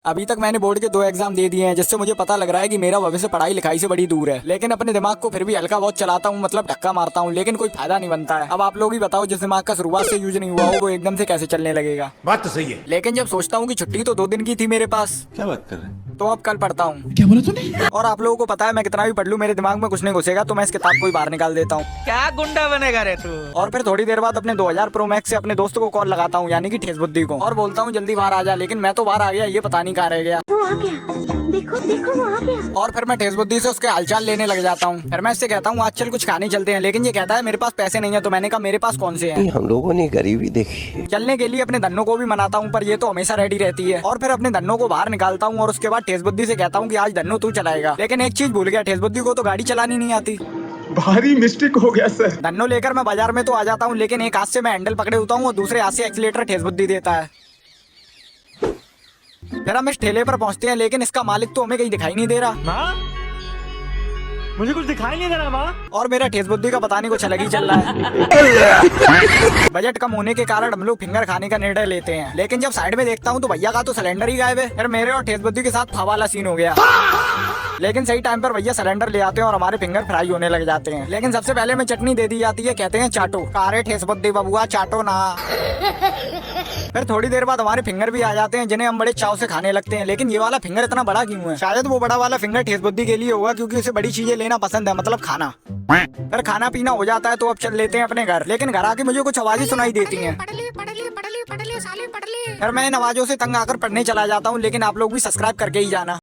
अभी तक मैंने बोर्ड के 2 एग्जाम दे दिए हैं, जिससे मुझे पता लग रहा है कि मेरा भविष्य पढ़ाई लिखाई से बड़ी दूर है। लेकिन अपने दिमाग को फिर भी हल्का बहुत चलाता हूँ, मतलब धक्का मारता हूँ, लेकिन कोई फायदा नहीं बनता है। अब आप लोग ही बताओ, जिस दिमाग का शुरुआत से यूज नहीं हुआ हो वो एकदम से कैसे चलने लगेगा। बात तो सही है। लेकिन जब सोचता हूँ कि छुट्टी तो 2 दिन की थी मेरे पास, क्या बात कर रहे हैं? तो अब कल पढ़ता हूँ। क्या बोला तूने? और आप लोगों को पता है मैं कितना भी पढ़ लूँ मेरे दिमाग में कुछ नहीं घुसेगा, तो मैं इस किताब को ही बाहर निकाल देता हूँ। क्या गुंडा बनेगा रे तू। और फिर थोड़ी देर बाद अपने 2000 प्रो मैक्स से अपने दोस्त को कॉल लगाता हूँ, यानी कि ठेस बुद्धि को, और बोलता हूँ जल्दी बाहर आ जा। लेकिन मैं तो बाहर आ गया, ये पता नहीं कहाँ रह गया। वो आ गया, देखो देखो वो आ गया। और फिर मैं ठेस बुद्धि से उसके हालचाल लेने लग जाता हूँ। फिर मैं इससे कहता हूँ आज चल कुछ खाने चलते हैं, लेकिन ये कहता है मेरे पास पैसे नहीं है। तो मैंने कहा मेरे पास कौन से हैं। हम लोगों ने गरीबी देखी। चलने के लिए अपने धन्नो को भी मनाता हूँ, पर ये तो हमेशा रेडी रहती है। और फिर अपने धन्नो को बाहर निकालता हूँ और उसके बाद ठेस बुद्धि से कहता हूँ कि आज धन्नो तू चलाएगा। लेकिन एक चीज भूल गया, ठेस बुद्धि को तो गाड़ी चलानी नहीं आती। भारी मिस्टेक हो गया सर। धन्नो लेकर मैं बाजार में तो आ जाता हूँ, लेकिन एक हाथ से मैं हैंडल पकड़े होता हूँ और दूसरे हाथ से एक्सीलेटर ठेस बुद्धि देता है। फिर हम इस ठेले पर पहुंचते हैं, लेकिन इसका मालिक तो हमें कहीं दिखाई नहीं दे रहा। माँ, मुझे कुछ दिखाई नहीं दे रहा माँ। और मेरा ठेस बुद्धि का पता नहीं कुछ अलग ही चल रहा है। बजट कम होने के कारण हम लोग फिंगर खाने का निर्णय लेते हैं, लेकिन जब साइड में देखता हूँ तो भैया का तो सिलेंडर ही गायब है। फिर मेरे और ठेस बुद्धि के साथ था वाला सीन हो गया। लेकिन सही टाइम पर भैया सिलेंडर ले आते हैं और हमारे फिंगर फ्राई होने लग जाते हैं। लेकिन सबसे पहले में चटनी दे दी जाती है, कहते हैं चाटो। कारे ठेस बुद्धि बबुआ चाटो ना। फिर थोड़ी देर बाद हमारे फिंगर भी आ जाते हैं, जिन्हें हम बड़े चाव से खाने लगते हैं। लेकिन ये वाला फिंगर इतना बड़ा क्यों है? शायद वो बड़ा वाला फिंगर ठेस बुद्धि के लिए होगा, क्योंकि उसे बड़ी चीजें लेना पसंद है, मतलब खाना। फिर खाना पीना हो जाता है तो अब चल लेते हैं अपने घर। लेकिन घर आके मुझे कुछ आवाजें सुनाई देती हैं। फिर मैं इन आवाजों से तंग आकर पढ़ने चला जाता हूँ, लेकिन आप लोग भी सब्सक्राइब करके ही जाना।